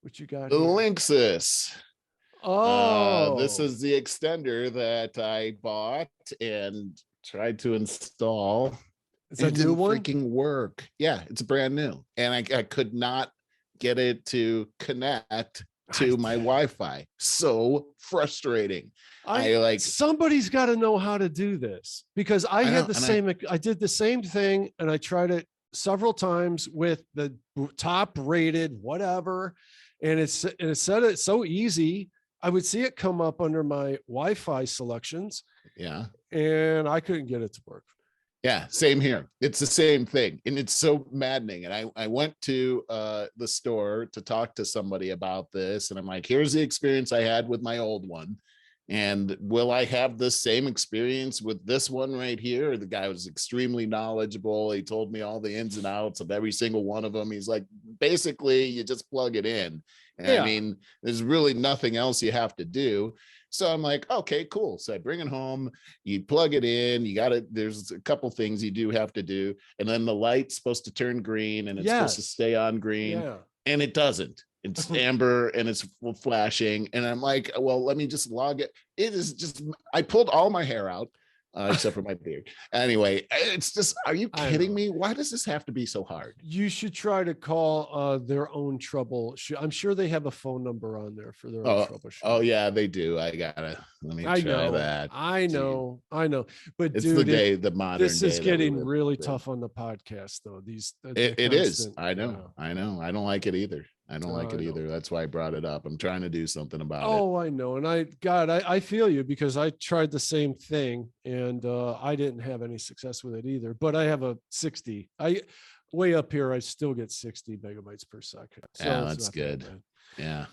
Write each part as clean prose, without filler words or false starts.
What you got The here? Linksys. This Oh, is the extender that I bought and tried to install. it's And a it new didn't one. freaking work. Yeah, it's brand new. And I could not get it to connect I, to my Wi-Fi. So frustrating. I like, somebody's got to know how to do this because I I had know, the and I same. I did the same thing, and I tried it several times with the top rated whatever, and it said it's so easy. I would see it come up under my Wi-Fi selections, yeah. and I couldn't get it to work. Yeah, same here. It's the same thing. And it's so maddening. And I went to the store to talk to somebody about this. And I'm like, here's the experience I had with my old one. And will I have the same experience with this one right here? The guy was extremely knowledgeable. He told me all the ins and outs of every single one of them. He's like, basically, you just plug it in. And I Yeah, mean, there's really nothing else you have to do. So I'm like, okay, cool. So I bring it home, you plug it in, you got to, there's a couple things you do have to do. And then the light's supposed to turn green and it's supposed to yes, stay on green, yeah. and it doesn't. It's amber and it's flashing. And I'm like, well, let me just log it. It is just, I pulled all my hair out. Except for my beard. Anyway, it's just, are you I kidding know. me? Why does this have to be so hard? You should try to call their own trouble. I'm sure they have a phone number on there for their own Oh, oh troubleshooting. yeah, they do. I gotta, let me I try know, that. I Gee, know, I know. But it's the dude, day, the modern this is day that we getting live really in. tough on the podcast though. These the It is. constant, I know. yeah. I know. I don't like it either. I don't like I it know. either. That's why I brought it up. I'm trying to do something about it. Oh, I know. And I feel you because I tried the same thing and I didn't have any success with it either. But I have a 60. I way up here, I still get 60 megabytes per second. So Yeah, it's that's not that good. bad. Yeah.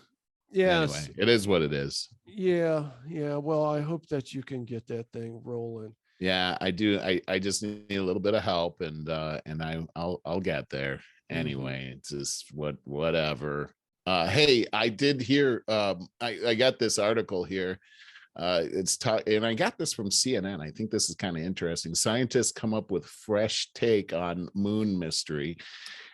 Yes. Anyway, it is what it is. Yeah. Yeah. Well, I hope that you can get that thing rolling. Yeah, I do. I just need a little bit of help, and I'll get there. Mm-hmm. Anyway, it's just whatever. Hey, I did hear I got this article here. And I got this from CNN. I think this is kind of interesting. Scientists come up with fresh take on moon mystery.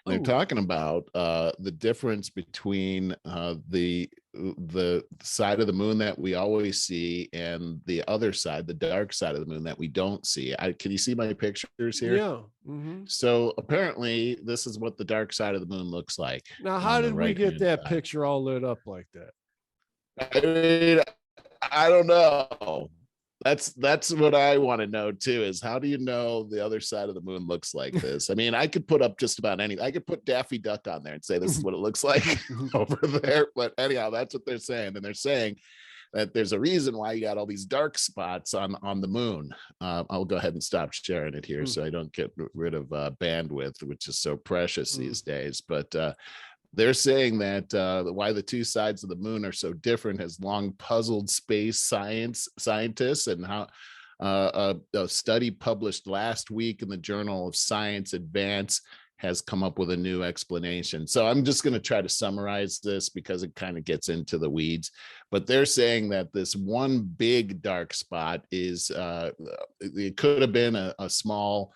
They're Oh, talking about the difference between the side of the moon that we always see and the other side, the dark side of the moon that we don't see. Can you see my pictures here? yeah. Mm-hmm. So apparently, this is what the dark side of the moon looks like Now, how on the did we right get hand that side. picture all lit up like that? I mean, I don't know. That's what I want to know too, is how do you know the other side of the moon looks like this? I mean, I could put up just about anything. I could put Daffy Duck on there and say this is what it looks like over there. But anyhow, that's what they're saying. And they're saying that there's a reason why you got all these dark spots on the moon. I'll go ahead and stop sharing it here so I don't get rid of bandwidth, which is so precious these days. But they're saying that why the two sides of the moon are so different has long puzzled space scientists, and how a study published last week in the Journal of Science Advance has come up with a new explanation. So I'm just going to try to summarize this because it kind of gets into the weeds. But they're saying that this one big dark spot is it could have been a small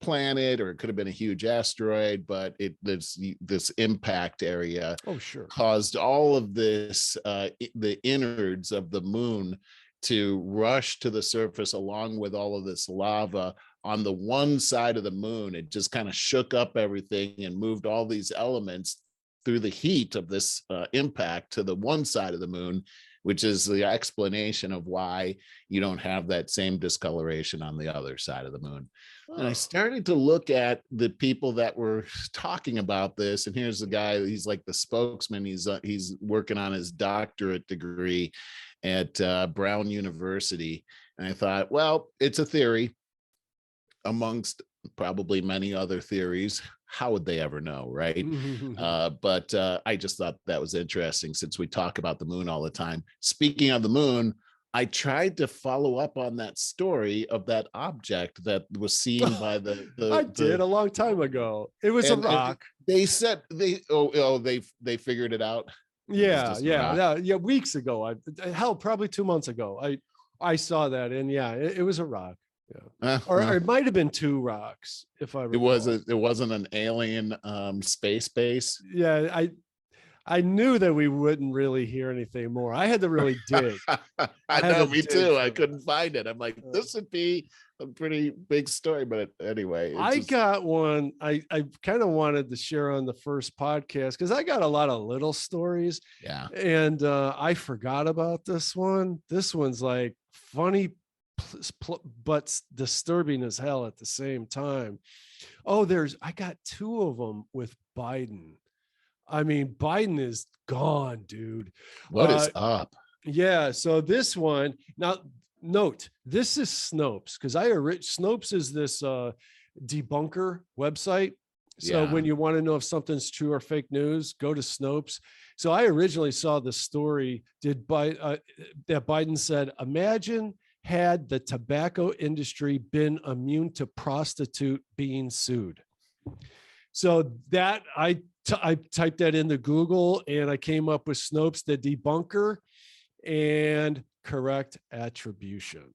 planet, or it could have been a huge asteroid, but this impact area Oh, sure. caused all of this the innards of the moon to rush to the surface along with all of this lava on the one side of the moon. It just kind of shook up everything and moved all these elements through the heat of this impact to the one side of the moon, which is the explanation of why you don't have that same discoloration on the other side of the moon. And I Oh. started to look at the people that were talking about this. And here's the guy, he's like the spokesman. He's working on his doctorate degree at Brown University. And I thought, well, it's a theory amongst probably many other theories. How would they ever know, right? But I just thought that was interesting since we talk about the moon all the time. Speaking of the moon, I tried to follow up on that story of that object that was seen by I did a long time ago. It was a and rock. they said they figured it out. It was Yeah, just a yeah, rock. yeah, yeah. Weeks ago, hell, probably 2 months ago, I saw that, and yeah, it was a rock. Yeah, or Well, it might have been two rocks, if I recall. it wasn't an alien space base. Yeah, I knew that we wouldn't really hear anything more. I had to really dig. I had know, to me dig too. for I that. couldn't find it. I'm like, this would be a pretty big story, but anyway, it's I just, got one I kind of wanted to share on the first podcast because I got a lot of little stories, yeah. and I forgot about this one. This one's like funny, but disturbing as hell at the same time. Oh, I got two of them with Biden. I mean, Biden is gone, dude. What is up? Yeah. So this one now, note this is Snopes because Snopes is this debunker website. So Yeah. when you want to know if something's true or fake news, go to Snopes. So I originally saw the story that Biden said, imagine had the tobacco industry been immune to prostitute being sued. So that I typed that into Google and I came up with Snopes, the debunker, and correct attribution.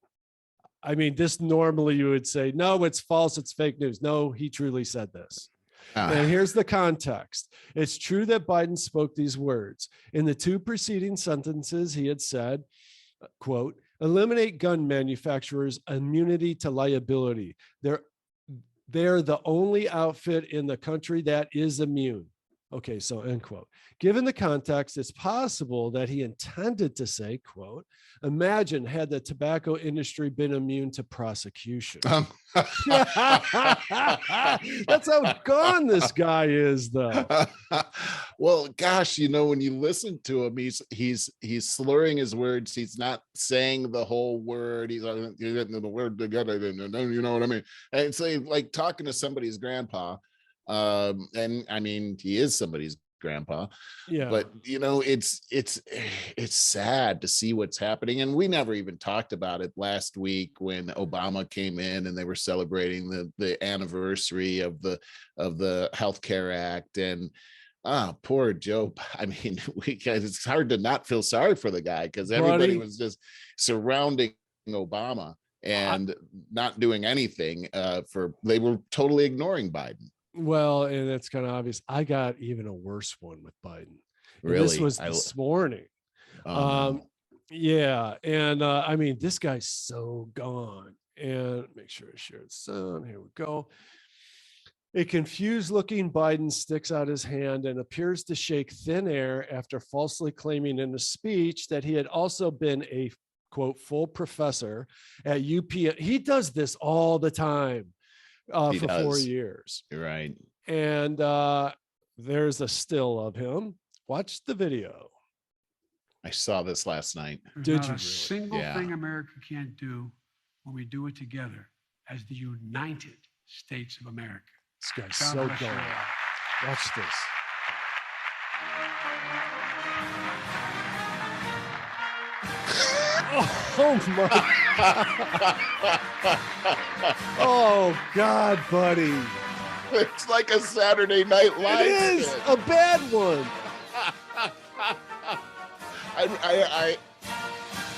I mean, this normally you would say, no, it's false, it's fake news. No, he truly said this. And here's the context. It's true that Biden spoke these words. In the two preceding sentences, he had said, quote, eliminate gun manufacturers' immunity to liability. They're the only outfit in the country that is immune. Okay, so end quote. Given the context, it's possible that he intended to say, quote, imagine had the tobacco industry been immune to prosecution. That's how gone this guy is, though. Well, gosh, when you listen to him, he's slurring his words. He's not saying the whole word. He's like, the word together, you know what I mean? And it's like talking to somebody's grandpa. And I mean, he is somebody's grandpa. Yeah. But it's sad to see what's happening. And we never even talked about it last week when Obama came in and they were celebrating the anniversary of the Healthcare Act. And poor Joe. I mean, it's hard to not feel sorry for the guy because everybody was just surrounding Obama and not doing anything they were totally ignoring Biden. Well, and it's kind of obvious. I got even a worse one with Biden. Really? And this was this morning. No. Yeah. And I mean, this guy's so gone. And make sure I share its sound. Here we go. A confused looking Biden sticks out his hand and appears to shake thin air after falsely claiming in a speech that he had also been a, quote, full professor at UP. He does this all the time. For 4 years. You're right. And there's a still of him. Watch the video. I saw this last night. There's not a single thing America can't do when we do it together as the United States of America. This guy's so gone. Watch this. Oh my. Oh God, buddy. It's like a Saturday Night Live. It is a bad one.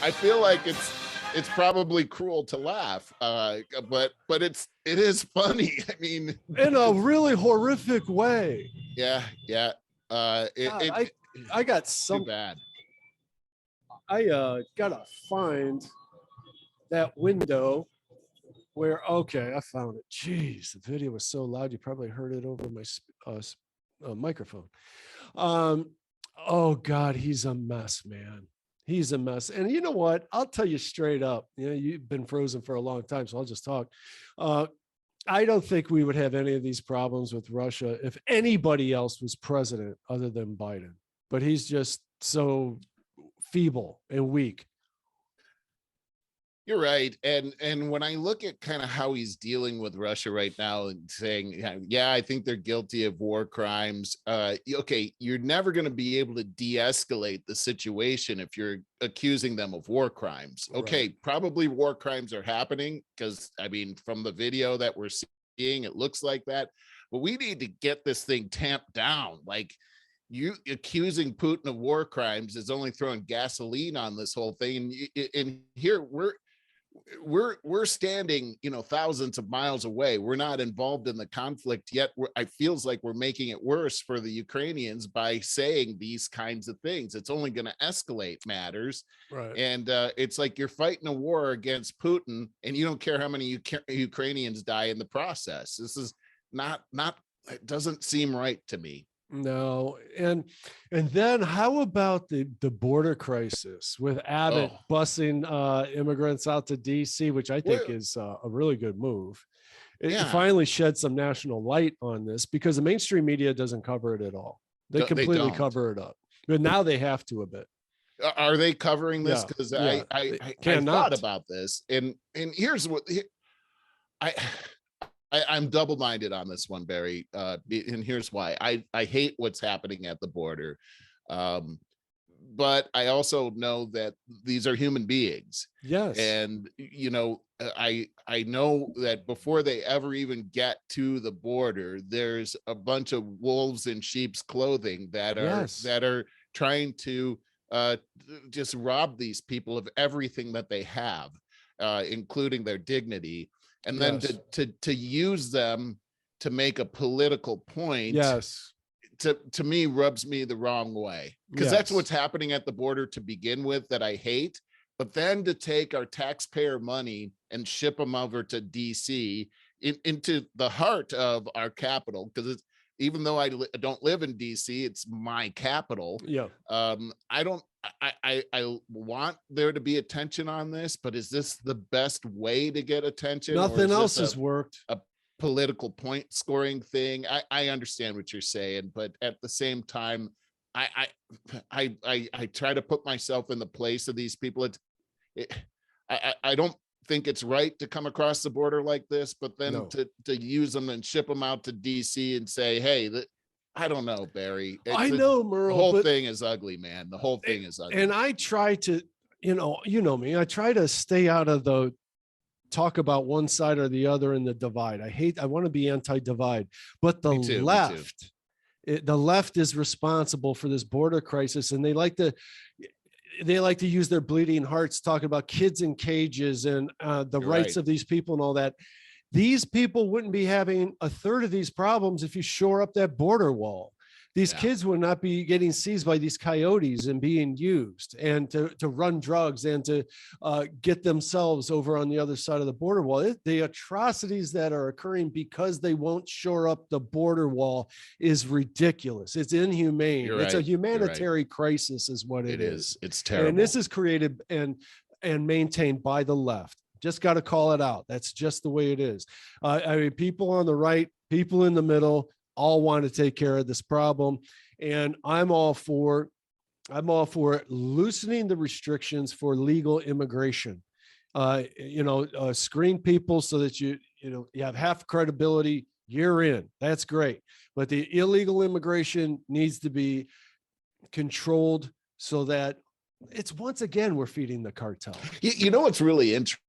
I feel like it's probably cruel to laugh, but it is funny. I mean, in a really horrific way. Yeah. I got some too bad. I gotta find that window where, okay, I found it. Jeez, the video was so loud you probably heard it over my microphone. Oh God, he's a mess, man. He's a mess. And you know what? I'll tell you straight up. You've been frozen for a long time, so I'll just talk. I don't think we would have any of these problems with Russia if anybody else was president other than Biden. But he's just so feeble and weak. You're right. And when I look at kind of how he's dealing with Russia right now and saying, yeah, I think they're guilty of war crimes. Okay, you're never going to be able to de-escalate the situation if you're accusing them of war crimes. Okay, right. Probably war crimes are happening because, I mean, from the video that we're seeing, it looks like that. But we need to get this thing tamped down. Like, you accusing Putin of war crimes is only throwing gasoline on this whole thing. And here we're standing, thousands of miles away. We're not involved in the conflict yet. I feels like we're making it worse for the Ukrainians by saying these kinds of things. It's only going to escalate matters. Right. And it's like you're fighting a war against Putin, and you don't care how many Ukrainians die in the process. This is not. It doesn't seem right to me. No. And then how about the border crisis with Abbott busing immigrants out to DC, which I think is a really good move. It finally shed some national light on this, because the mainstream media doesn't cover it at all. They completely cover it up, but now they have to a bit. Are they covering this? Because I thought about this, and here's what I'm double-minded on this one, Barry, and here's why. I hate what's happening at the border, but I also know that these are human beings. Yes, and I know that before they ever even get to the border, there's a bunch of wolves in sheep's clothing that are trying to just rob these people of everything that they have, including their dignity. And then to use them to make a political point, to me rubs me the wrong way, because that's what's happening at the border to begin with, that I hate. But then to take our taxpayer money and ship them over to DC, into the heart of our capital, because it's, even though I don't live in DC, it's my capital. I want there to be attention on this, but is this the best way to get attention? Nothing else has worked. A political point scoring thing. I understand what you're saying, but at the same time, I try to put myself in the place of these people. I don't think it's right to come across the border like this, but then to use them and ship them out to DC and say, hey, I don't know, Barry. I know, Merle. The whole thing is ugly, man. The whole thing is ugly. And I try to, you know me, I try to stay out of the talk about one side or the other in the divide. I want to be anti-divide, but the left is responsible for this border crisis, and they like to use their bleeding hearts talking about kids in cages and the rights of these people and all that. These people wouldn't be having a third of these problems if you shore up that border wall. These kids would not be getting seized by these coyotes and being used and to run drugs and to get themselves over on the other side of the border wall. The atrocities that are occurring because they won't shore up the border wall is ridiculous. It's inhumane. It's a humanitarian crisis is what it is. It's terrible. And this is created and maintained by the left. Just got to call it out. That's just the way it is. I mean, people on the right, people in the middle, all want to take care of this problem. And I'm all for loosening the restrictions for legal immigration. Screen people so that you have half credibility, you're in. That's great. But the illegal immigration needs to be controlled so that it's, once again, we're feeding the cartel. You know what's really interesting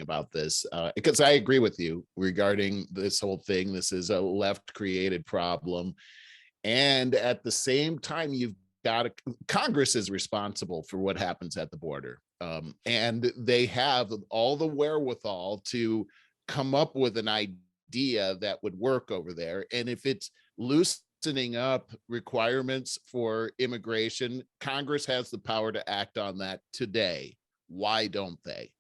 about this, because I agree with you regarding this whole thing. This is a left created problem, and at the same time, you've got Congress is responsible for what happens at the border, and they have all the wherewithal to come up with an idea that would work over there. And if it's loosening up requirements for immigration, Congress has the power to act on that today. Why don't they?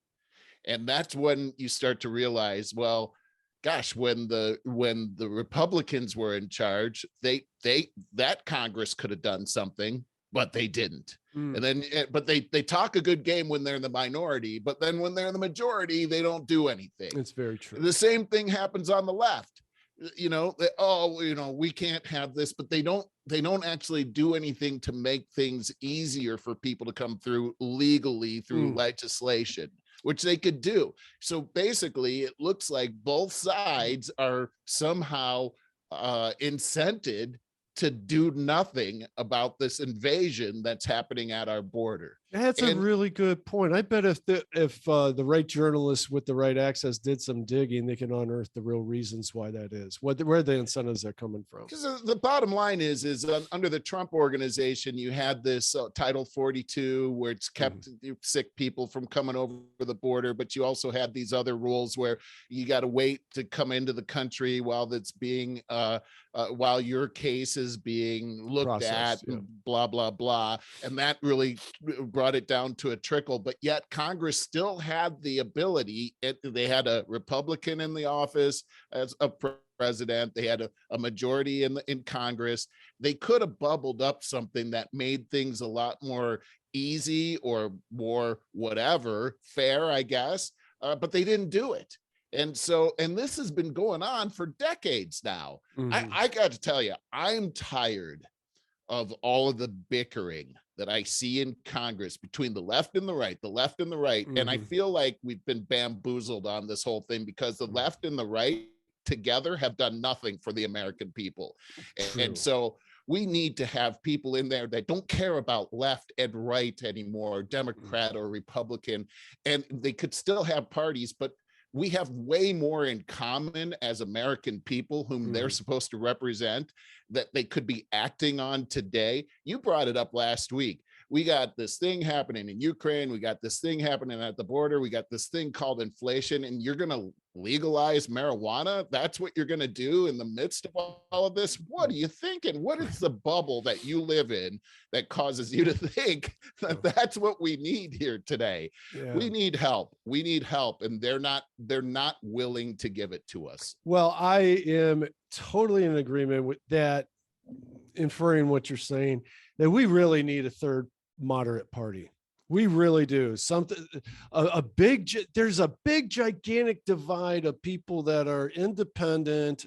And that's when you start to realize, well, gosh, when the Republicans were in charge, that Congress could have done something, but they didn't. And then, but they talk a good game when they're in the minority, but then when they're in the majority, they don't do anything. It's very true. The same thing happens on the left. We can't have this, but they don't actually do anything to make things easier for people to come through legally through legislation, which they could do. So basically, it looks like both sides are somehow incented to do nothing about this invasion that's happening at our border. That's a And really good point. I bet if the right journalists with the right access did some digging, they can unearth the real reasons why that is, where the incentives are coming from. because the bottom line is under the Trump organization, you had this Title 42 where it's kept sick people from coming over the border, but you also had these other rules where you got to wait to come into the country while that's being while your case is being looked at, blah, blah, blah. And that really brought it down to a trickle. But yet Congress still had the ability. They had a Republican in the office as a president. They had a majority in Congress. They could have bubbled up something that made things a lot more easy or more whatever, fair, I guess. But they didn't do it. And this has been going on for decades now. I got to tell you, I'm tired of all of the bickering that I see in Congress between the left and the right, And I feel like we've been bamboozled on this whole thing because the left and the right together have done nothing for the American people. And so we need to have people in there that don't care about left and right anymore, Democrat or Republican, and they could still have parties, but we have way more in common as American people whom they're supposed to represent that they could be acting on today. You brought it up last week. We got this thing happening in Ukraine. We got this thing happening at the border. We got this thing called inflation, and you're going to legalize marijuana. That's what you're going to do in the midst of all of this. What are you thinking? What is the bubble that you live in that causes you to think that that's what we need here today? We need help. And they're not willing to give it to us. Well, I am totally in agreement with that, inferring what you're saying, that we really need a third moderate party. We really do. There's a big gigantic divide of people that are independent,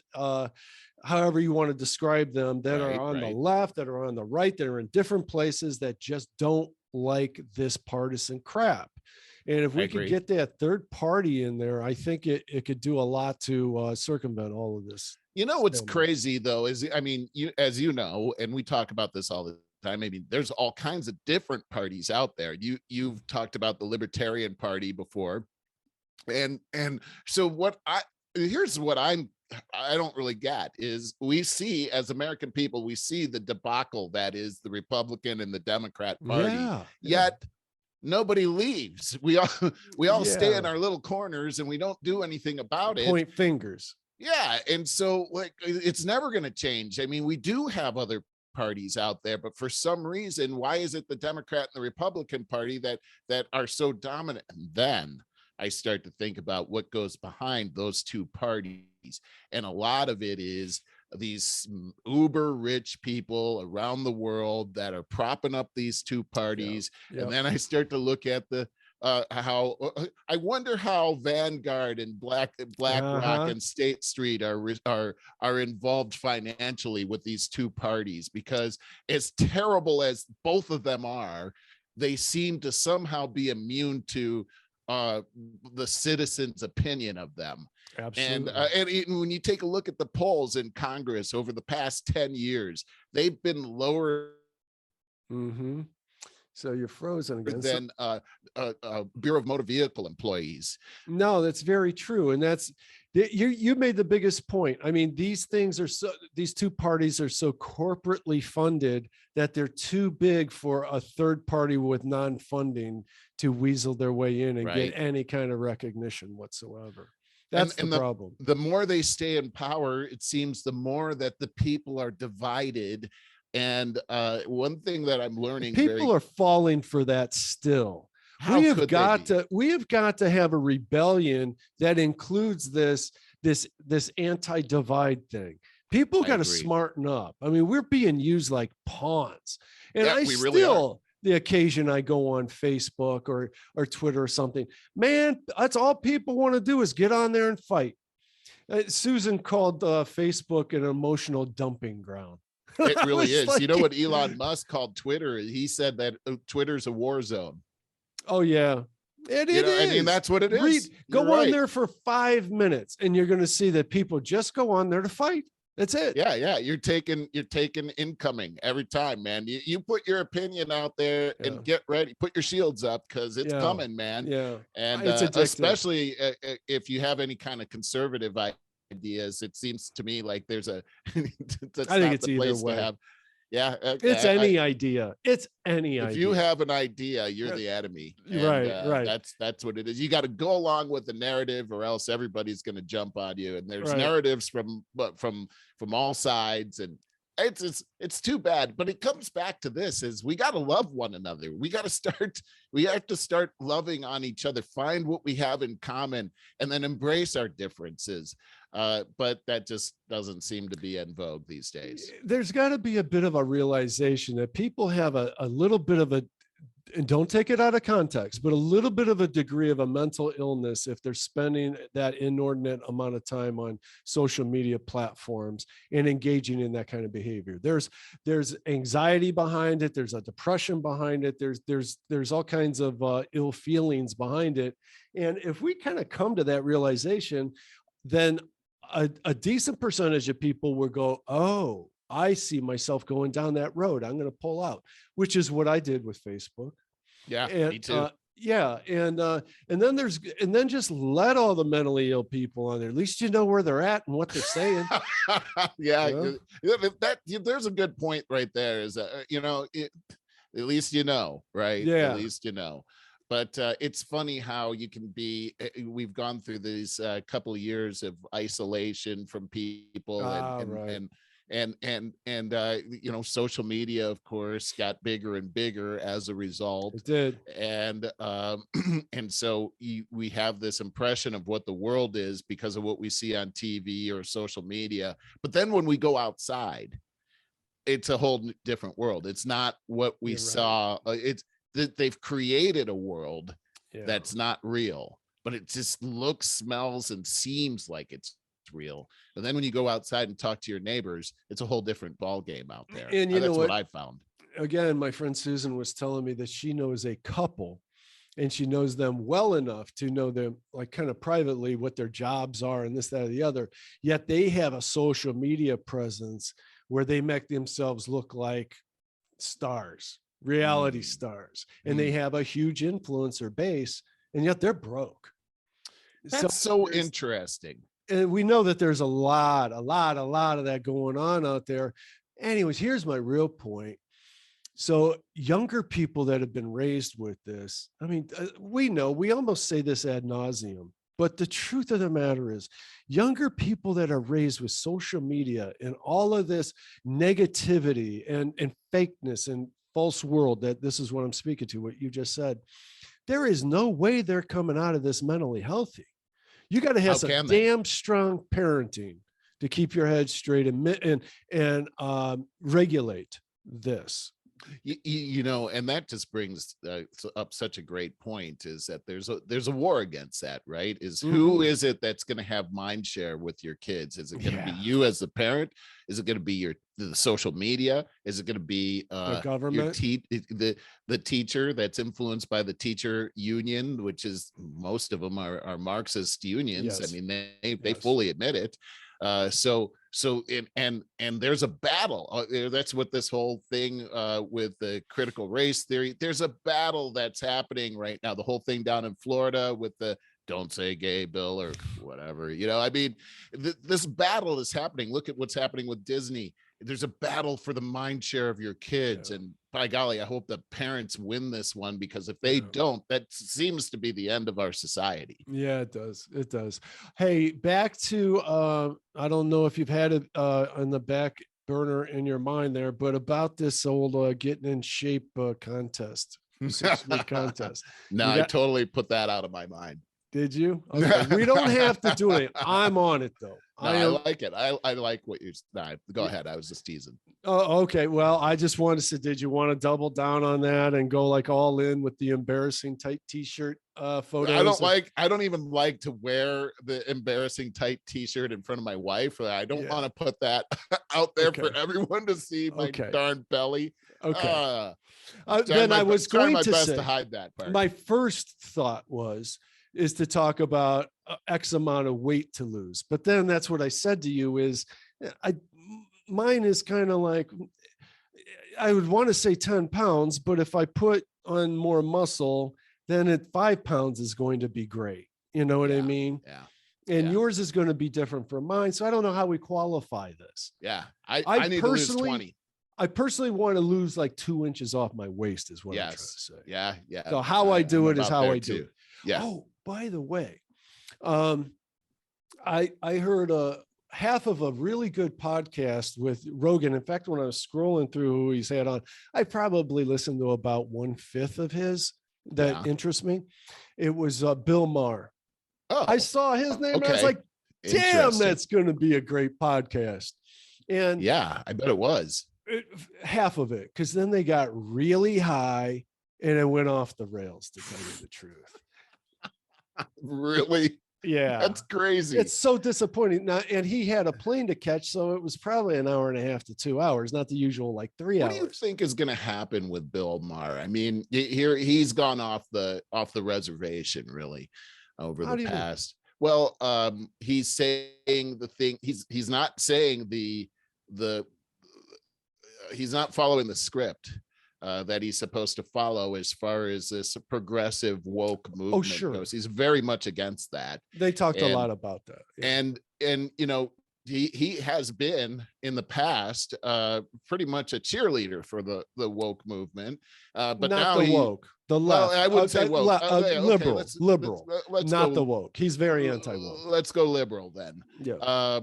however you want to describe them, that are on the left, that are on the right, that are in different places, that just don't like this partisan crap. And if we could get that third party in there, I think it could do a lot to circumvent all of this. You know what's crazy though is, I mean, as you know, and we talk about this all the time. I mean, there's all kinds of different parties out there. You've talked about the Libertarian Party before, and so here's what I don't really get is we see as American people, we see the debacle that is the Republican and the Democrat Party. Yet nobody leaves. We all stay in our little corners and we don't do anything about it. Point fingers. Yeah. And so like, it's never going to change. I mean, we do have other parties out there, but for some reason, why is it the Democrat and the Republican Party that are so dominant? And then I start to think about what goes behind those two parties. And a lot of it is these uber rich people around the world that are propping up these two parties. And then I start to look at how I wonder how Vanguard and BlackRock and State Street are involved financially with these two parties, because as terrible as both of them are, they seem to somehow be immune to the citizens' opinion of them. Absolutely. And when you take a look at the polls in Congress over the past 10 years, they've been lower. So you're frozen again. Than Bureau of Motor Vehicle employees. No, that's very true. And you made the biggest point. I mean, these two parties are so corporately funded that they're too big for a third party with non-funding to weasel their way in and get any kind of recognition whatsoever. That's the problem. The more they stay in power, it seems the more that the people are divided. And one thing that I'm learning, people are falling for that still. We have got to have a rebellion that includes this anti-divide thing. People got to smarten up. I mean, we're being used like pawns. And the occasion I go on Facebook or Twitter or something, man, that's all people want to do is get on there and fight. Susan called Facebook an emotional dumping ground. It really is. Like, you know what Elon Musk called Twitter? He said that Twitter's a war zone. Oh, yeah. It is. I mean, that's what it is. Go on there for 5 minutes and you're going to see that people just go on there to fight. That's it. Yeah. You're taking incoming every time, man. You put your opinion out there and get ready. Put your shields up because it's coming, man. Yeah. And It's addictive. especially if you have any kind of conservative ideas, it seems to me like there's a that's I think not it's the either place way. to have. Yeah, It's any idea. It's any idea. If you have an idea, you're the enemy. And, right. That's what it is. You got to go along with the narrative, or else everybody's going to jump on you. And there's Right. narratives from all sides, and it's too bad. But it comes back to this: is we got to love one another. We have to start loving on each other. Find what we have in common, and then embrace our differences. But that just doesn't seem to be in vogue these days. There's got to be a bit of a realization that people have a little bit of and don't take it out of context, but a little bit of a degree of a mental illness if they're spending that inordinate amount of time on social media platforms and engaging in that kind of behavior. There's anxiety behind it. There's a depression behind it. There's all kinds of ill feelings behind it. And if we kind of come to that realization, then a decent percentage of people will go, oh, I see myself going down that road. I'm going to pull out, which is what I did with Facebook. Yeah, and, me too. And then just let all the mentally ill people on there. At least you know where they're at and what they're saying. There's a good point right there. Is that at least right? Yeah. At least But it's funny how you can be. We've gone through these couple of years of isolation from people, and social media, of course, got bigger and bigger as a result. It did, and and so we have this impression of what the world is because of what we see on TV or social media. But then when we go outside, it's a whole different world. It's not what we saw. It's that they've created a world that's not real, but it just looks, smells, and seems like it's real. And then when you go outside and talk to your neighbors, it's a whole different ball game out there. And that's what I found. Again, my friend Susan was telling me that she knows a couple, and she knows them well enough to know them like kind of privately what their jobs are and this, that, or the other. Yet they have a social media presence where they make themselves look like stars, reality stars, and they have a huge influencer base, and yet they're broke. That's so interesting. And we know that there's a lot of that going on out there. Anyways, here's my real point. So younger people that have been raised with this, I mean, we almost say this ad nauseum, but the truth of the matter is younger people that are raised with social media and all of this negativity and fakeness and false world, that this is what I'm speaking to, what you just said, there is no way they're coming out of this mentally healthy. You got to have some damn strong parenting to keep your head straight and regulate this. And that just brings up such a great point, is that there's a war against that, right? Who is it that's going to have mind share with your kids? Is it going to be you as the parent? Is it going to be the social media? Is it going to be the government, the teacher that's influenced by the teacher union, which is most of them are Marxist unions? Yes. I mean, they fully admit it. So there's a battle. That's what this whole thing with the critical race theory. There's a battle that's happening right now. The whole thing down in Florida with the "Don't Say Gay" bill or whatever. I mean, this battle is happening. Look at what's happening with Disney. There's a battle for the mind share of your kids, and by golly, I hope the parents win this one, because if they don't, that seems to be the end of our society. Yeah, it does. It does. Hey, back to I don't know if you've had it on the back burner in your mind there, but about this old getting in shape contest, 6-week contest. No, I totally put that out of my mind. Did you? Okay. We don't have to do it. I'm on it though. No, I like it. I like what you're. Go ahead. I was just teasing. Oh, okay. Well, I just wanted to say, did you want to double down on that and go like all in with the embarrassing tight t-shirt photos? I don't even like to wear the embarrassing tight t-shirt in front of my wife. I don't want to put that out there for everyone to see my darn belly. Okay. Then I was going to say to hide that part. My first thought is to talk about X amount of weight to lose. But then that's what I said to you is Mine is kind of like, I would want to say 10 pounds, but if I put on more muscle, then at 5 pounds is going to be great. You know what I mean? Yeah. And yours is going to be different from mine. So I don't know how we qualify this. Yeah. I need to lose 20. I personally want to lose like 2 inches off my waist is what I'm trying to say. Yeah. Yeah. So how I do it is how I do too. it. Yeah. Oh, by the way, I heard half of a really good podcast with Rogan. In fact, when I was scrolling through who he's had on, I probably listened to about 1/5 of his that interests me. It was Bill Maher. Oh, I saw his name and I was like, damn, that's going to be a great podcast. And yeah, I bet it was. Half of it, because then they got really high and it went off the rails, to tell you the truth. Really? Yeah. That's crazy. It's so disappointing. Now, and he had a plane to catch, so it was probably an hour and a half to 2 hours, not the usual like 3 hours. What do you think is going to happen with Bill Maher? I mean, here he's gone off the reservation really over the past. Well, he's saying the thing. He's not saying he's not following the script that he's supposed to follow as far as this progressive woke movement goes. He's very much against that. They talked a lot about that. Yeah. And you know, he has been in the past pretty much a cheerleader for the woke movement. But not now the woke. The left. Well, I wouldn't say woke. Liberal. Liberal. Let's not go, the woke. He's very anti-woke. Let's go liberal then. Yeah.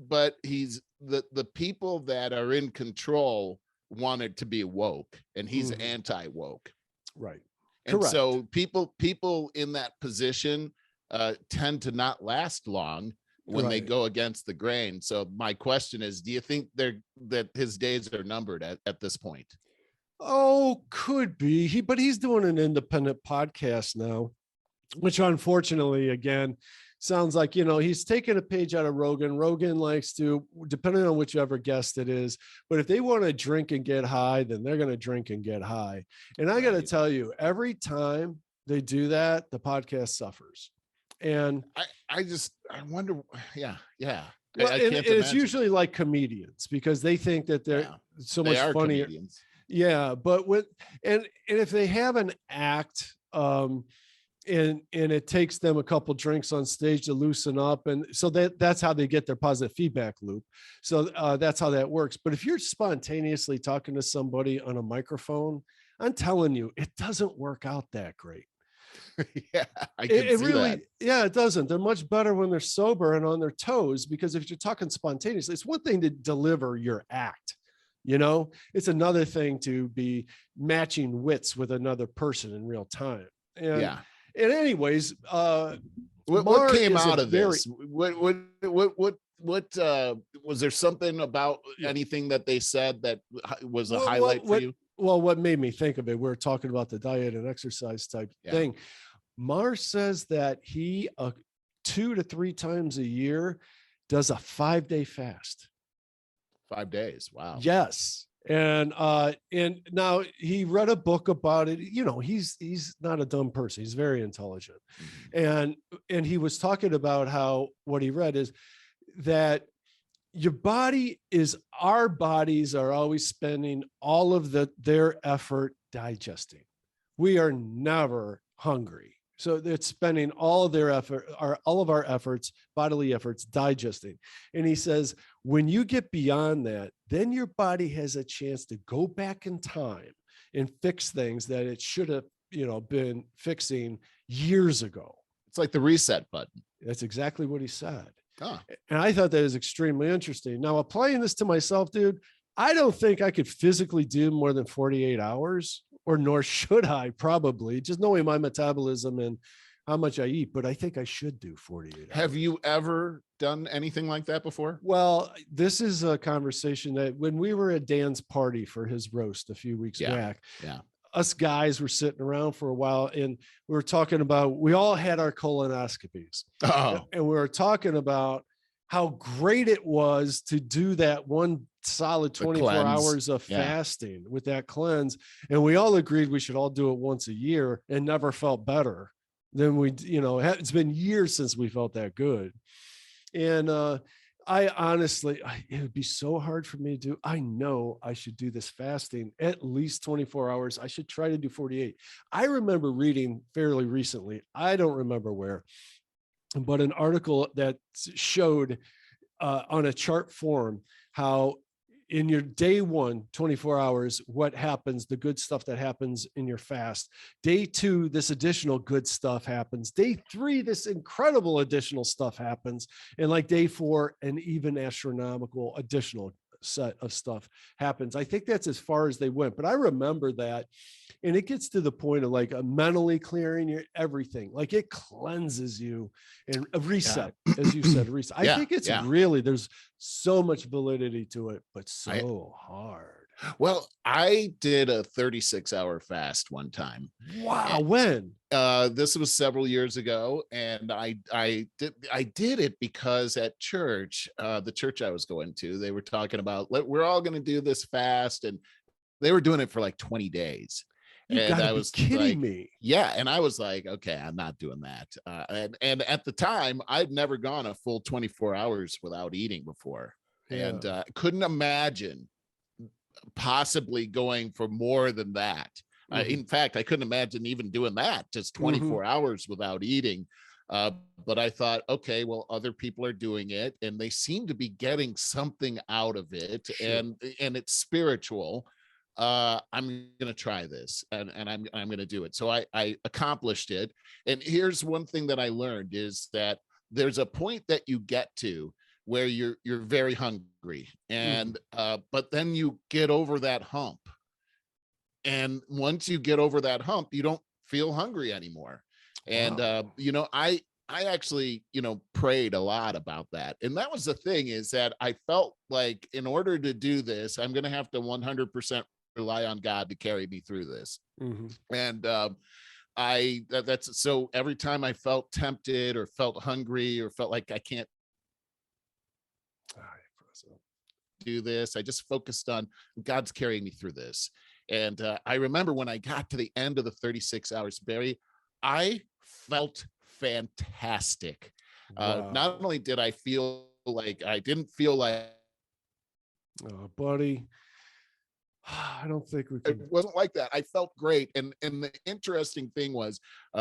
But he's the people that are in control wanted to be woke, and he's anti-woke. Right. And correct. So people in that position tend to not last long when they go against the grain. So my question is, do you think that his days are numbered at this point? Oh, could be. But he's doing an independent podcast now, which unfortunately, again, sounds like, you know, he's taking a page out of Rogan. Rogan likes to, depending on whichever guest it is, but if they want to drink and get high, then they're going to drink and get high. And I got to tell you, every time they do that, the podcast suffers. And I wonder. Yeah. Well, I and can't it's usually like comedians, because they think that they're so much funnier. Comedians. Yeah. But and if they have an act, and it takes them a couple drinks on stage to loosen up, and so that's how they get their positive feedback loop. So that's how that works. But if you're spontaneously talking to somebody on a microphone, I'm telling you, it doesn't work out that great. Yeah, I can see really that. Yeah, it doesn't. They're much better when they're sober and on their toes, because if you're talking spontaneously, it's one thing to deliver your act, you know, it's another thing to be matching wits with another person in real time. And anyways, what came out of this? What was there something about anything that they said that was a highlight for you? Well, what made me think of it, we were talking about the diet and exercise type thing. Mars says that he 2 to 3 times a year does a 5-day fast. 5 days. Wow. Yes. And now he read a book about it. You know, he's not a dumb person. He's very intelligent. And he was talking about how what he read is that our bodies are always spending all of their effort digesting. We are never hungry. So it's spending all of their effort, all of our efforts, bodily efforts, digesting. And he says, when you get beyond that, then your body has a chance to go back in time and fix things that it should have, been fixing years ago. It's like the reset button. That's exactly what he said. Huh. And I thought that was extremely interesting. Now, applying this to myself, dude, I don't think I could physically do more than 48 hours, or nor should I, probably, just knowing my metabolism and how much I eat. But I think I should do 48 hours. Have you ever done anything like that before? Well, this is a conversation that when we were at Dan's party for his roast a few weeks back, us guys were sitting around for a while, and we were talking about, we all had our colonoscopies. And we were talking about how great it was to do that one solid 24 hours of fasting with that cleanse. And we all agreed we should all do it once a year, and never felt better than we, it's been years since we felt that good. And I honestly, it would be so hard for me to do. I know I should do this fasting at least 24 hours. I should try to do 48. I remember reading fairly recently, I don't remember where, but an article that showed on a chart form how in your day one 24 hours what happens, the good stuff that happens in your fast. Day two, this additional good stuff happens. Day three, this incredible additional stuff happens. And like day four, an even astronomical additional set of stuff happens. I think that's as far as they went, but I remember that. And it gets to the point of like a mentally clearing your everything, like it cleanses you and a reset, as you said, a reset. I think it's really, there's so much validity to it, but so hard. Well, I did a 36-hour fast one time. Wow. When? This was several years ago, and I did it because at church, the church I was going to, they were talking about, we're all going to do this fast, and they were doing it for like 20 days. You gotta be kidding me. Yeah. And I was like, okay, I'm not doing that. And at the time, I'd never gone a full 24 hours without eating before. Yeah. And couldn't imagine possibly going for more than that. In fact, I couldn't imagine even doing that, just 24 hours without eating. But I thought, okay, well, other people are doing it and they seem to be getting something out of it. Sure. And it's spiritual. I'm going to try this and I'm going to do it. So I accomplished it. And here's one thing that I learned is that there's a point that you get to where you're very hungry and, but then you get over that hump. And once you get over that hump, you don't feel hungry anymore. And, you know, I actually, you know, prayed a lot about that. And that was the thing is that I felt like in order to do this, I'm going to have to 100% rely on God to carry me through this. And that's so every time I felt tempted or felt hungry or felt like I can't do this, I just focused on God's carrying me through this. And I remember when I got to the end of the 36 hours, Barry, I felt fantastic. Not only did I feel like I didn't feel like, oh, buddy, I don't think we can. It wasn't like that. I felt great. And the interesting thing was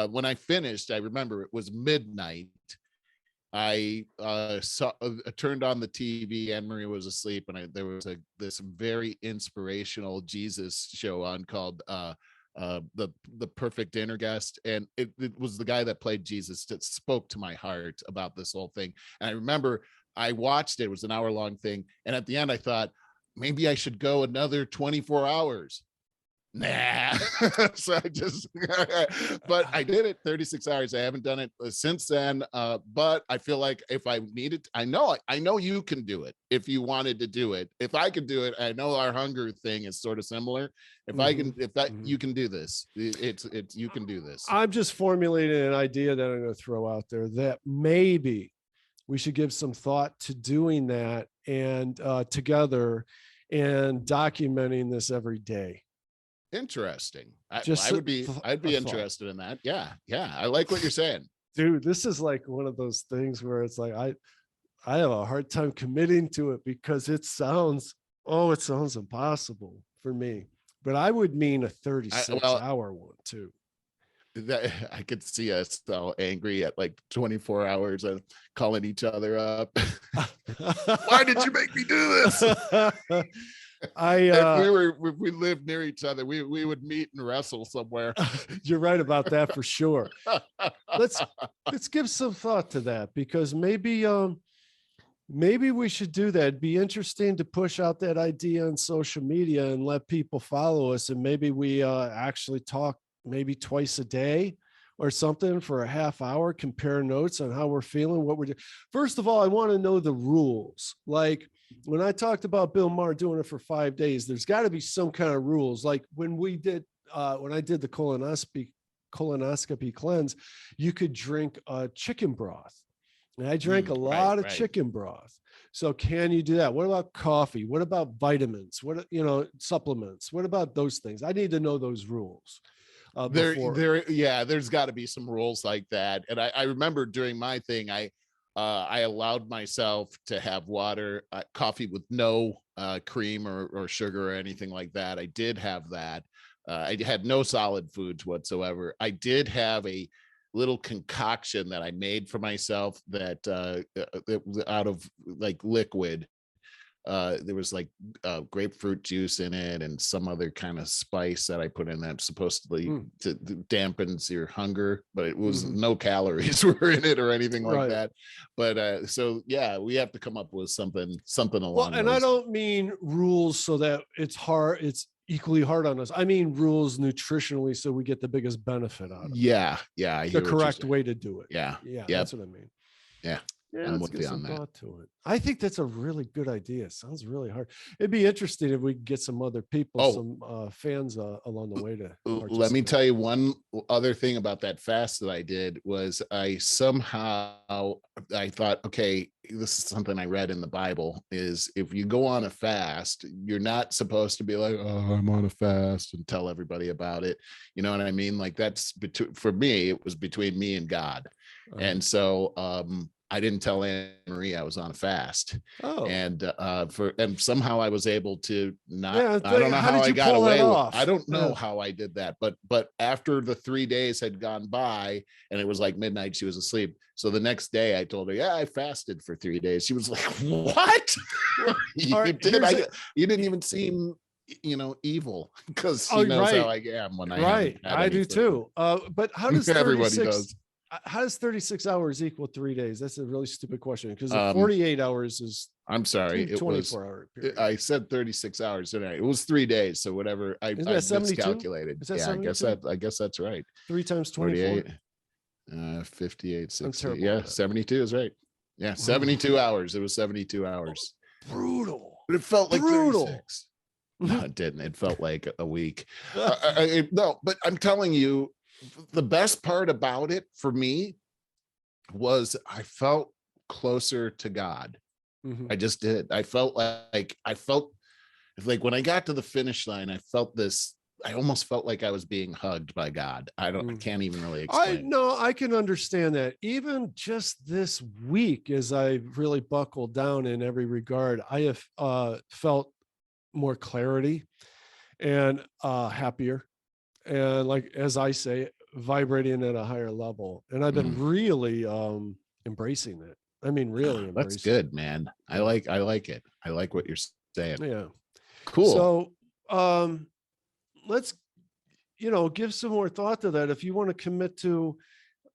when I finished, I remember it was midnight. I turned on the TV. Anne Marie was asleep, and there was this very inspirational Jesus show on called the Perfect Dinner Guest, and it was the guy that played Jesus that spoke to my heart about this whole thing. And I remember I watched it. It was an hour-long thing, and at the end, I thought maybe I should go another 24 hours. Nah. So I just, but I did it 36 hours. I haven't done it since then. But I feel like if I needed, I know you can do it if you wanted to do it. If I could do it, I know our hunger thing is sort of similar. If I can, you can do this. It's you can do this. I'm just formulating an idea that I'm going to throw out there that maybe we should give some thought to doing that and together and documenting this every day. Interesting. I'd be interested in that. Yeah. I like what you're saying. Dude, this is like one of those things where it's like, I have a hard time committing to it because it sounds impossible for me, but I would mean a 36-hour one too. That I could see us so angry at like 24 hours and calling each other up. Why did you make me do this? If we lived near each other, we would meet and wrestle somewhere. You're right about that for sure. Let's give some thought to that because maybe we should do that. It'd be interesting to push out that idea on social media and let people follow us, and maybe we actually talk maybe twice a day or something for a half hour, compare notes on how we're feeling, what we're doing. First of all, I want to know the rules. Like when I talked about Bill Maher doing it for 5 days, there's got to be some kind of rules. Like when I did the colonoscopy cleanse, you could drink chicken broth. And I drank a lot of chicken broth. So can you do that? What about coffee? What about vitamins? What, supplements? What about those things? I need to know those rules. There's got to be some rules like that. And I remember during my thing, I I allowed myself to have water, coffee with no cream or sugar or anything like that. I did have that. I had no solid foods whatsoever. I did have a little concoction that I made for myself that it was out of like liquid. There was like grapefruit juice in it and some other kind of spice that I put in that supposedly to dampens your hunger, but it was no calories were in it or anything like that. But so yeah, we have to come up with something along. Well, and I don't mean rules so that it's equally hard on us. I mean rules nutritionally so we get the biggest benefit out of it. Yeah, I the correct way to do it. Yeah, that's what I mean. Yeah, I'm with you on that. Thought to it. I think that's a really good idea. It sounds really hard. It'd be interesting if we could get some other people, some fans along the way to let me tell you one other thing about that fast that I did was I thought, okay, this is something I read in the Bible, is if you go on a fast, you're not supposed to be like, oh, I'm on a fast and tell everybody about it. You know what I mean? Like that's for me, it was between me and God. And so I didn't tell Anne Marie I was on a fast. And somehow I was able to not. I don't know how I got away with. I don't know how I did that, but after the 3 days had gone by and it was like midnight, she was asleep. So the next day I told her, yeah, I fasted for 3 days. She was like, what? You didn't even seem evil, because she knows how I am when I do too. But how does everybody does? How does 36 hours equal 3 days? That's a really stupid question, because 48 hours is. I'm sorry, it 24 hour period. I said 36 hours today. It was 3 days, so whatever. I miscalculated. Yeah, I guess that's right. 3 times 24. 58, 60. Yeah, 72 is right. Yeah, 72 hours. It was 72 hours. Brutal. But it felt like 36. No, it didn't. It felt like a week. No, but I'm telling you, the best part about it for me was I felt closer to God. I just did. I felt like when I got to the finish line, I almost felt like I was being hugged by God. I can't even really explain. I can understand that. Even just this week, as I really buckled down in every regard, I have felt more clarity and happier. And like, as I say, vibrating at a higher level. And I've been really embracing it. I mean, really embracing That's good, man. I like it. I like what you're saying. Yeah. Cool. So let's, give some more thought to that. If you want to commit to,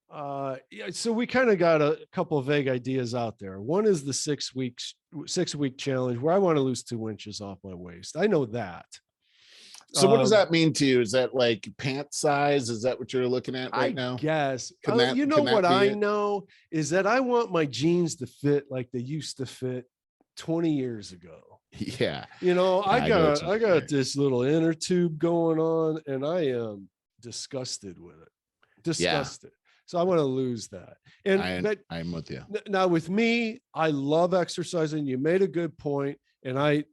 so we kind of got a couple of vague ideas out there. One is the 6 week challenge, where I want to lose 2 inches off my waist. I know that. So what does that mean to you? Is that like pant size? Is that what you're looking at right now? I guess. I know is that I want my jeans to fit like they used to fit 20 years ago. Yeah. I got this little inner tube going on, and I am disgusted with it. Disgusted. Yeah. So I want to lose that. And I'm with you. Now with me, I love exercising. You made a good point, and I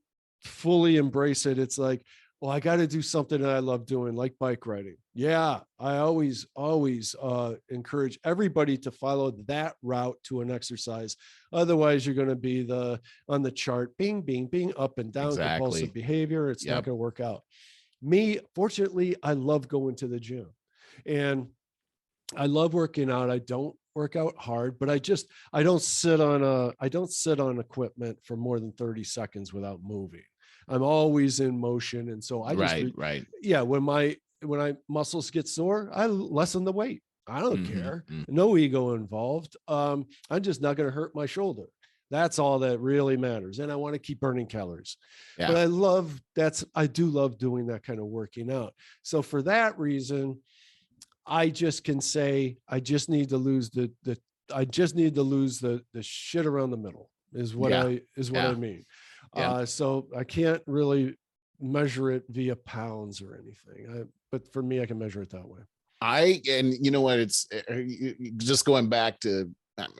fully embrace it. It's like, well, I got to do something that I love doing, like bike riding. Yeah, I always encourage everybody to follow that route to an exercise. Otherwise, you're going to be on the chart, bing, bing, bing, up and down, compulsive behavior. It's not going to work out. Me, fortunately, I love going to the gym, and I love working out. I don't work out hard, but I don't sit on equipment for more than 30 seconds without moving. I'm always in motion. And so I just, yeah, when my muscles get sore, I lessen the weight. I don't care. No ego involved. I'm just not going to hurt my shoulder. That's all that really matters. And I want to keep burning calories. Yeah. But I do love doing that kind of working out. So for that reason, I just can say, I just need to lose the shit around the middle is what I mean. Yeah. So I can't really measure it via pounds or anything. But for me, I can measure it that way. And you know what? It's just going back to,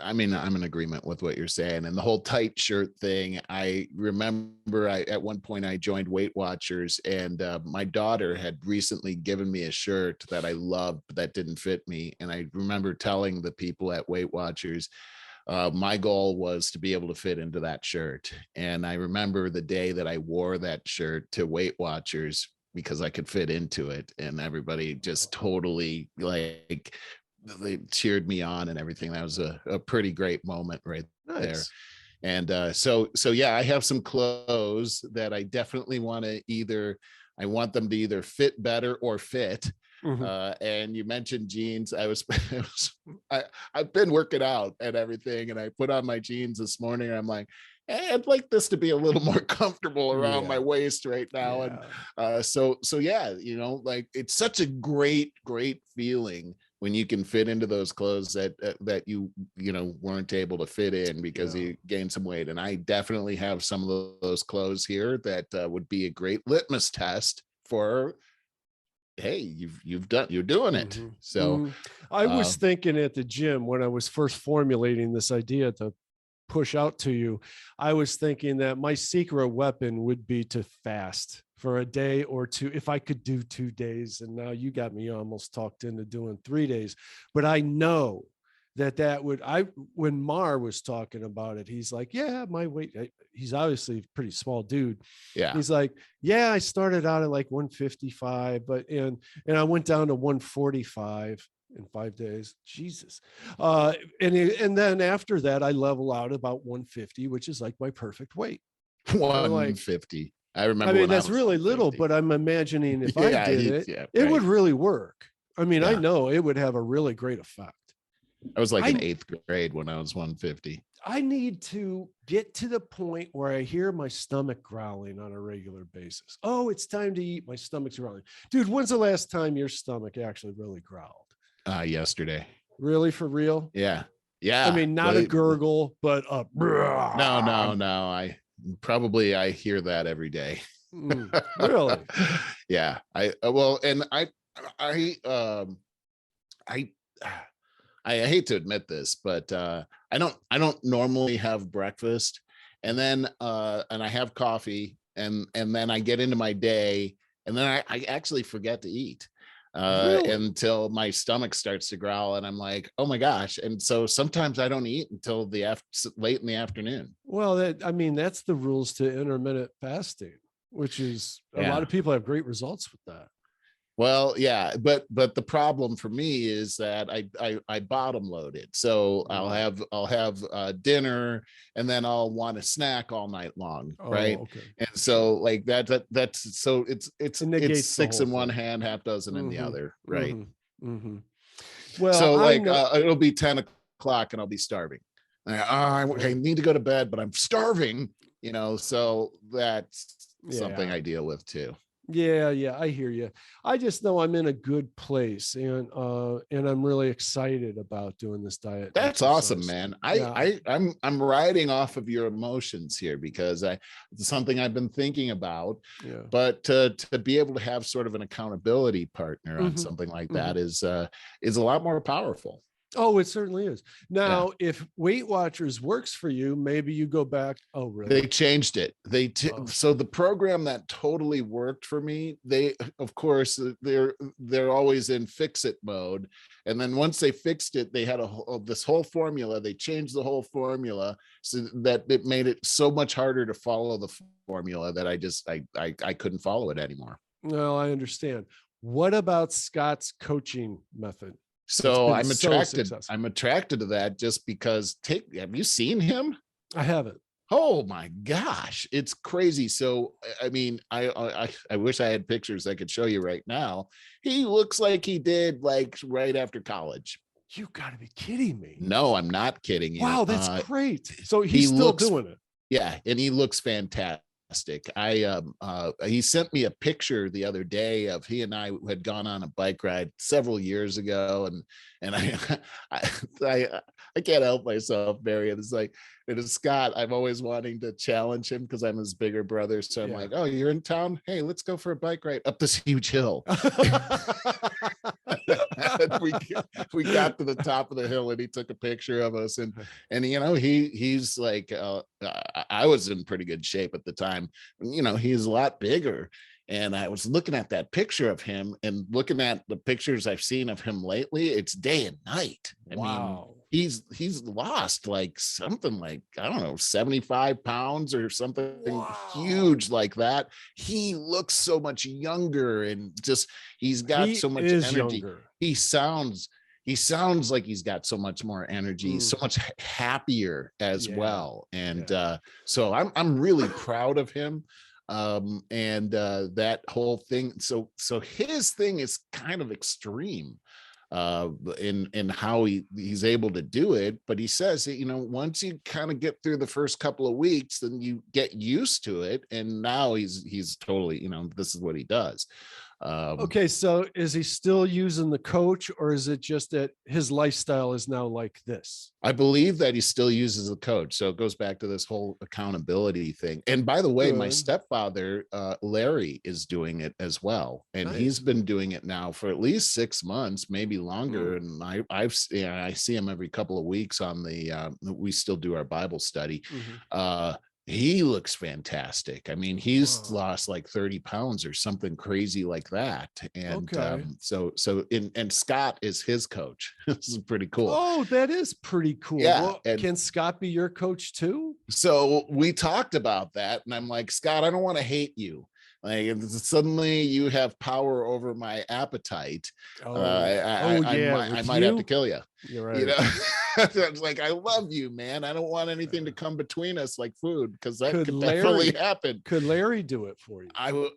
I mean, I'm in agreement with what you're saying, and the whole tight shirt thing. I remember at one point I joined Weight Watchers, and my daughter had recently given me a shirt that I loved, but that didn't fit me. And I remember telling the people at Weight Watchers, my goal was to be able to fit into that shirt. And I remember the day that I wore that shirt to Weight Watchers because I could fit into it, and everybody just totally like they cheered me on and everything. That was a pretty great moment right there. Nice. And so yeah, I have some clothes that I definitely want to I want them to either fit better or fit. And you mentioned jeans. I've been working out and everything, and I put on my jeans this morning, and I'm like, hey, I'd like this to be a little more comfortable around my waist right now. And so yeah, you know, like it's such a great feeling when you can fit into those clothes that you know weren't able to fit in because you gained some weight. And I definitely have some of those clothes here that would be a great litmus test for, hey, you're doing it. So I was thinking at the gym when I was first formulating this idea to push out to you, I was thinking that my secret weapon would be to fast for a day or two. If I could do 2 days, and now you got me almost talked into doing 3 days, but I know that would, when Mar was talking about it, he's like, yeah, my weight, he's obviously a pretty small dude. Yeah. He's like, yeah, I started out at like 155, but, and I went down to 145 in 5 days. Jesus. And then after that, I level out about 150, which is like my perfect weight. 150. I remember. I mean, that's really little, but I'm imagining if I did it, it would really work. I mean, I know it would have a really great effect. I was like in 8th grade when I was 150. I need to get to the point where I hear my stomach growling on a regular basis. Oh, it's time to eat. My stomach's growling. Dude, when's the last time your stomach actually really growled? Yesterday. Really, for real? Yeah. I mean, not a gurgle, but a no. I hear that every day. Really? Yeah. I hate to admit this, but I don't normally have breakfast, and then and I have coffee, and then I get into my day, and then I actually forget to eat until my stomach starts to growl, and I'm like, oh my gosh. And so sometimes I don't eat until late in the afternoon. Well, that's the rules to intermittent fasting, which is a lot of people have great results with that. Well, yeah, but the problem for me is that I bottom load it. So I'll have dinner, and then I'll want a snack all night long, right? Okay. And so like that's so it's 6 in one hand, half dozen in the other, right? Well, so like it'll be 10 o'clock and I'll be starving. I need to go to bed, but I'm starving, you know. So that's something I deal with too. Yeah, I hear you. I just know I'm in a good place, and I'm really excited about doing this diet. That's awesome, man. I'm riding off of your emotions here because it's something I've been thinking about. Yeah. But to be able to have sort of an accountability partner on something like that is a lot more powerful. Oh, it certainly is. Now, if Weight Watchers works for you, maybe you go back. Oh, really? They changed it. So the program that totally worked for me, of course, they're always in fix it mode. And then once they fixed it, they had this whole formula. They changed the whole formula so that it made it so much harder to follow the formula that I couldn't follow it anymore. Well, I understand. What about Scott's coaching method? So I'm attracted to that just because have you seen him? I haven't. Oh my gosh, it's crazy. So I mean, I wish I had pictures I could show you right now. He looks like he did like right after college. You got to be kidding me. No, I'm not kidding you. Wow, that's great. So he's still doing it. Yeah, and he looks fantastic. He sent me a picture the other day of he and I had gone on a bike ride several years ago, and I can't help myself, Barry. It's like, it is Scott. I'm always wanting to challenge him because I'm his bigger brother. So I'm like, oh, you're in town? Hey, let's go for a bike ride up this huge hill. we got to the top of the hill, and he took a picture of us, and you know, he's like, I was in pretty good shape at the time. You know, he's a lot bigger, And I was looking at that picture of him and looking at the pictures I've seen of him lately. It's day and night. I mean, he's lost like something like, I don't know, 75 pounds or something huge like that. He looks so much younger, and just he's got so much energy. Younger. He sounds like he's got so much more energy, so much happier as well. And so I'm really proud of him. And that whole thing. So his thing is kind of extreme in how he's able to do it. But he says that, once you kind of get through the first couple of weeks, then you get used to it. And now he's totally, this is what he does. Okay, so is he still using the coach, or is it just that his lifestyle is now like this? I believe that he still uses the coach. So it goes back to this whole accountability thing. And by the way, my stepfather, Larry, is doing it as well. And he's been doing it now for at least 6 months, maybe longer. And I see him every couple of weeks on we still do our Bible study. He looks fantastic. I mean, he's lost like 30 pounds or something crazy like that. And so Scott is his coach. This is pretty cool. Oh, that is pretty cool. Yeah. Well, can Scott be your coach too? So we talked about that, and I'm like, Scott, I don't want to hate you. Like, suddenly you have power over my appetite. I might have to kill you. You're right. I was like, I love you, man. I don't want anything to come between us like food, because that could definitely happen. Could Larry do it for you? I will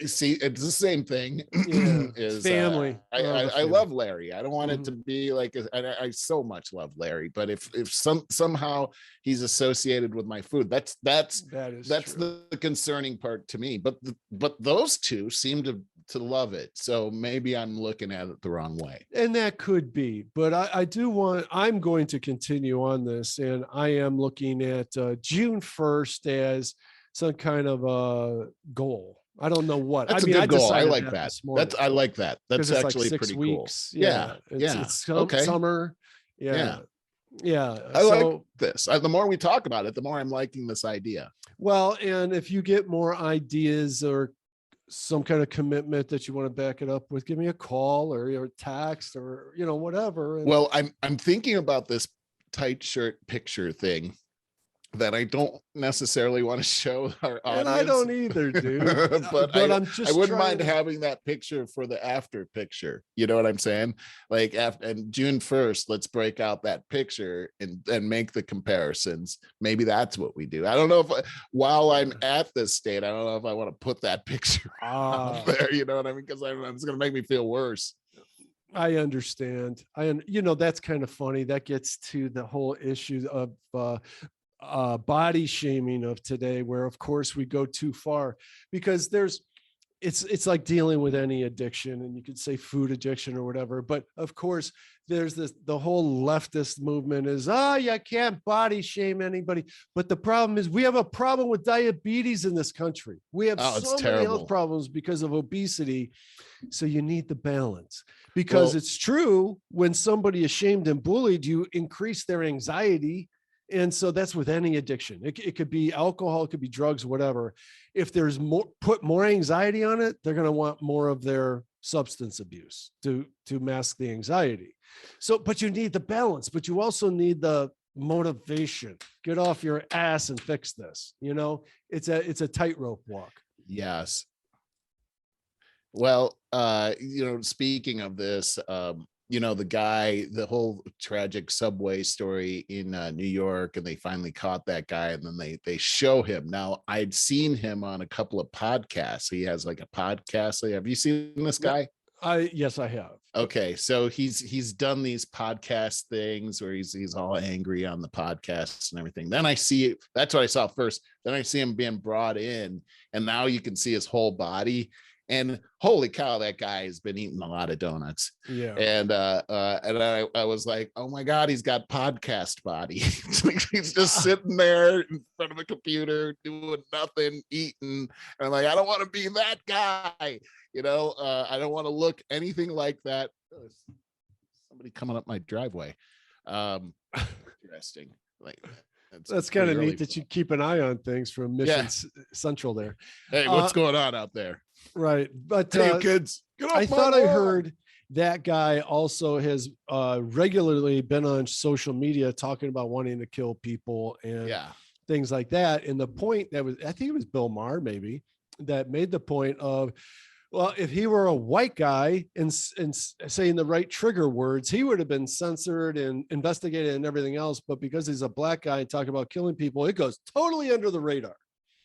see. It's the same thing. Is family. I love Larry. I don't want it to be like I so much love Larry, but if somehow he's associated with my food, that's the concerning part to me. But those two seem to love it. So maybe I'm looking at it the wrong way. And that could be, but I'm going to continue on this, and I am looking at June 1st as some kind of a goal. I don't know what. That's a good goal. I like that. I like that. That's actually like 6 pretty weeks. Cool. Yeah. It's summer. Yeah. I like this. The more we talk about it, the more I'm liking this idea. Well, and if you get more ideas or some kind of commitment that you want to back it up with, give me a call or text or whatever. Well, I'm thinking about this tight shirt picture thing that I don't necessarily want to show our audience. And I don't either, dude. but I wouldn't mind having that picture for the after picture. You know what I'm saying? Like and June 1st, let's break out that picture and make the comparisons. Maybe that's what we do. I don't know if while I'm at this state, I don't know if I want to put that picture out there. You know what I mean? Because it's going to make me feel worse. I understand. That's kind of funny. That gets to the whole issue of body shaming of today, where of course we go too far, because it's like dealing with any addiction, and you could say food addiction or whatever, but of course there's the whole leftist movement is you can't body shame anybody. But the problem is we have a problem with diabetes in this country. We have so many health problems because of obesity. So you need the balance, because it's true, when somebody is shamed and bullied, you increase their anxiety. And so that's with any addiction. It could be alcohol, it could be drugs, whatever. If there's put more anxiety on it, they're going to want more of their substance abuse to mask the anxiety. So, but you need the balance, but you also need the motivation. Get off your ass and fix this. It's a tightrope walk. Yes. Well, speaking of this, the whole tragic subway story in New York, and they finally caught that guy, and then they show him. Now, I'd seen him on a couple of podcasts. He has like a podcast. Have you seen this guy? Yes, I have. Okay, so he's done these podcast things where he's all angry on the podcasts and everything. Then that's what I saw first. Then I see him being brought in, and now you can see his whole body. And holy cow, that guy has been eating a lot of donuts. Yeah. And I was like, oh my God, he's got podcast body. He's just sitting there in front of a computer doing nothing, eating. And I'm like, I don't want to be that guy. I don't want to look anything like that. Somebody coming up my driveway. Interesting. Like, That's kind of pretty early neat that for you keep an eye on things from Mission Central there. Hey, what's going on out there? Right. But Hey, you kids, get off I my thought I lawn. heard that guy also has regularly been on social media talking about wanting to kill people and things like that. And the point that was, I think it was Bill Maher maybe, that made the point of, well, if he were a white guy and saying the right trigger words, he would have been censored and investigated and everything else. But because he's a black guy and talking about killing people, it goes totally under the radar.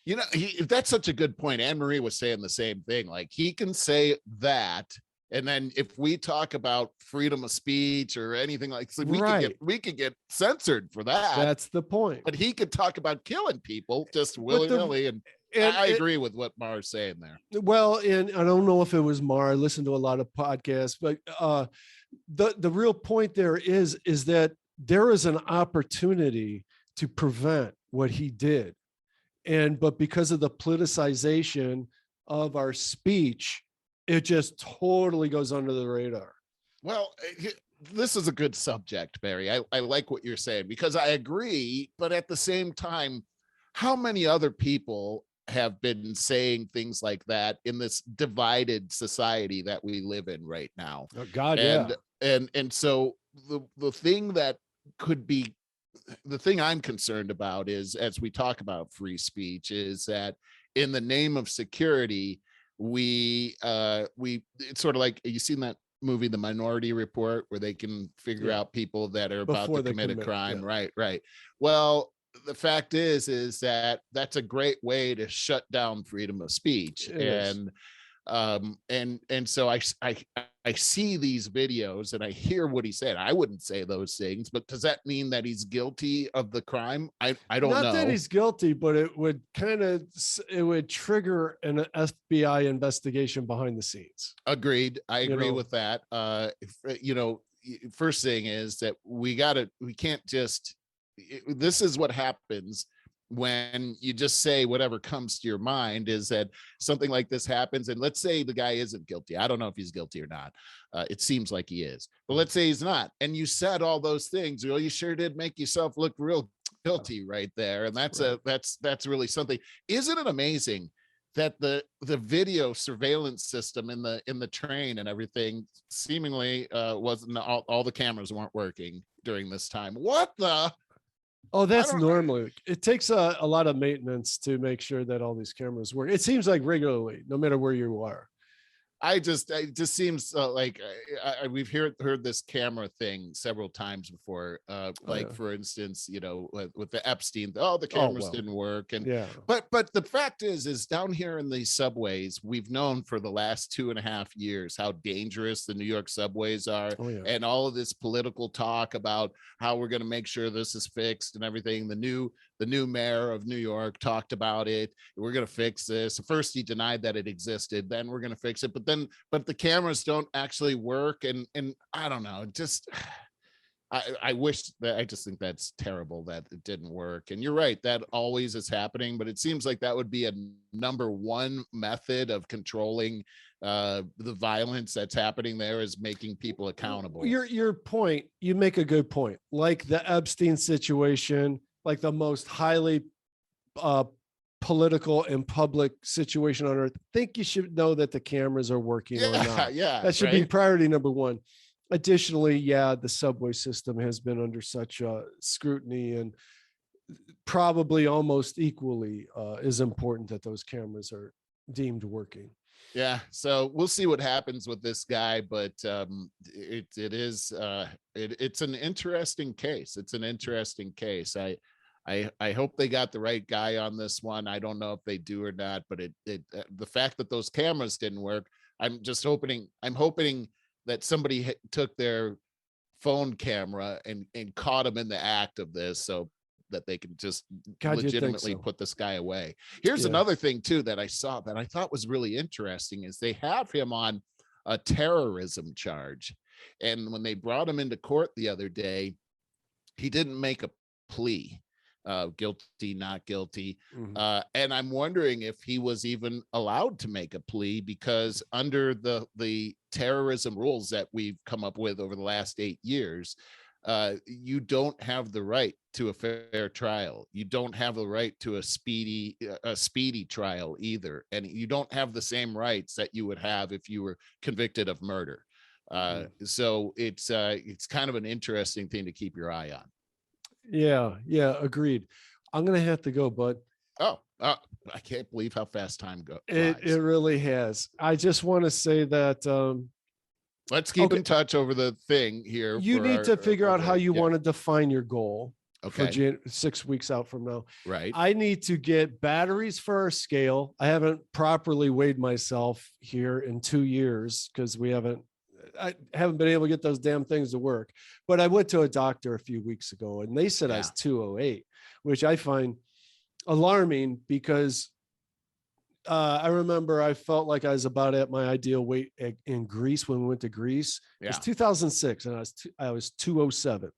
You know, that's such a good point. Anne Marie was saying the same thing. Like, he can say that, and then if we talk about freedom of speech or anything like, so we could get censored for that. That's the point. But he could talk about killing people just willy-nilly, and I agree with what Maher's saying there. Well, and I don't know if it was Maher. I listened to a lot of podcasts, but the real point there is that there is an opportunity to prevent what he did. But because of the politicization of our speech, it just totally goes under the radar. Well, this is a good subject, Barry. I like what you're saying, because I agree. But at the same time, how many other people have been saying things like that in this divided society that we live in right now? Oh, God, and so the thing that could be, the thing I'm concerned about is, as we talk about free speech, is that in the name of security, it's sort of like, you seen that movie, The Minority Report, where they can figure out people that are about to commit a crime. Right. Well, the fact is that that's a great way to shut down freedom of speech. And so I see these videos and I hear what he said. I wouldn't say those things, but does that mean that he's guilty of the crime? I don't know. Not that he's guilty, but it would trigger an FBI investigation behind the scenes. Agreed. I agree with that. First thing is that we can't just, this is what happens when you just say whatever comes to your mind, is that something like this happens. And let's say the guy isn't guilty. I don't know if he's guilty or not. It seems like he is, but let's say he's not. And you said all those things. Well, you sure did make yourself look real guilty right there. And that's really something. Isn't it amazing that the video surveillance system in the train and everything seemingly wasn't, all the cameras weren't working during this time? What the? Oh, that's normally. It takes a lot of maintenance to make sure that all these cameras work. It seems like regularly, no matter where you are. It just seems like we've heard this camera thing several times before. For instance, with the Epstein, the cameras didn't work. And but the fact is down here in these subways, we've known for the last 2.5 years how dangerous the New York subways are. And all of this political talk about how we're going to make sure this is fixed and everything. The new mayor of New York talked about it. We're going to fix this. First, he denied that it existed. Then we're going to fix it. But the cameras don't actually work. And I don't know, just, I wish that, I just think that's terrible that it didn't work. And you're right, that always is happening, but it seems like that would be a number one method of controlling the violence that's happening there, is making people accountable. Your point, you make a good point. Like the Epstein situation, like the most highly political and public situation on earth, I think you should know that the cameras are working or not. That should be priority number one. Additionally, the subway system has been under such scrutiny, and probably almost equally is important that those cameras are deemed working. Yeah, so we'll see what happens with this guy, but it's an interesting case. It's an interesting case. I hope they got the right guy on this one. I don't know if they do or not, but the fact that those cameras didn't work, I'm hoping that somebody took their phone camera and caught him in the act of this, so that they can just legitimately put this guy away. Here's another thing too that I saw that I thought was really interesting, is they have him on a terrorism charge. And when they brought him into court the other day, he didn't make a plea. Guilty, not guilty. And I'm wondering if he was even allowed to make a plea, because under the terrorism rules that we've come up with over the last 8 years, you don't have the right to a fair trial. You don't have the right to a speedy trial either. And you don't have the same rights that you would have if you were convicted of murder. So it's kind of an interesting thing to keep your eye on. Yeah, agreed. I'm gonna have to go, bud. I can't believe how fast time goes. It really has. I just want to say that let's keep in touch over the thing here. You need to figure out how you want to define your goal for Okay. 6 weeks out from now. Right. I need to get batteries for our scale. I haven't properly weighed myself here in 2 years because I haven't been able to get those damn things to work. But I went to a doctor a few weeks ago and they said I was 208, which I find alarming because I remember I felt like I was about at my ideal weight in Greece when we went to Greece. It was 2006 and I was 207.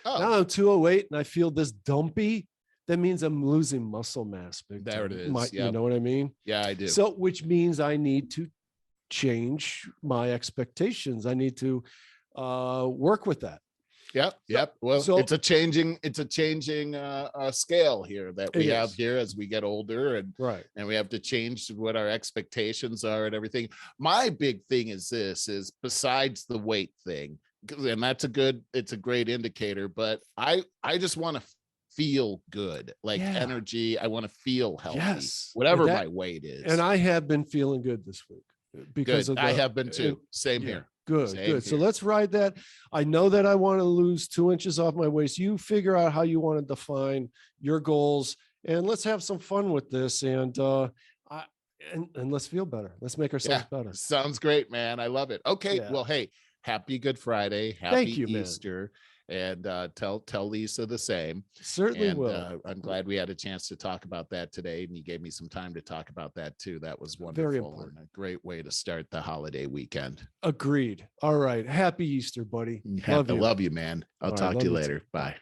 Now I'm 208 and I feel this dumpy. That means I'm losing muscle mass. There it is. You know what I mean? Yeah, I do. So, which means I need to change my expectations. I need to work with that. Yep. Well, So- it's a changing scale here that we have here as we get older, and Right. we have to change what our expectations are and everything. My big thing is besides the weight thing, and it's a great indicator, but I just want to feel good, like energy. I want to feel healthy, whatever my weight is. And I have been feeling good this week because I have been too. Same here. Good. So let's ride that. I know that I want to lose 2 inches off my waist. You figure out how you want to define your goals, and let's have some fun with this. And let's feel better. Let's make ourselves better. Sounds great, man. I love it. Okay. Well, hey, happy Good Friday. Happy Easter. And tell Lisa the same. Certainly will. I'm glad we had a chance to talk about that today, and you gave me some time to talk about that too. That was wonderful. Very important. And a great way to start the holiday weekend. Agreed. All right. Happy Easter, buddy. I love you, man. I'll talk to you later. Bye.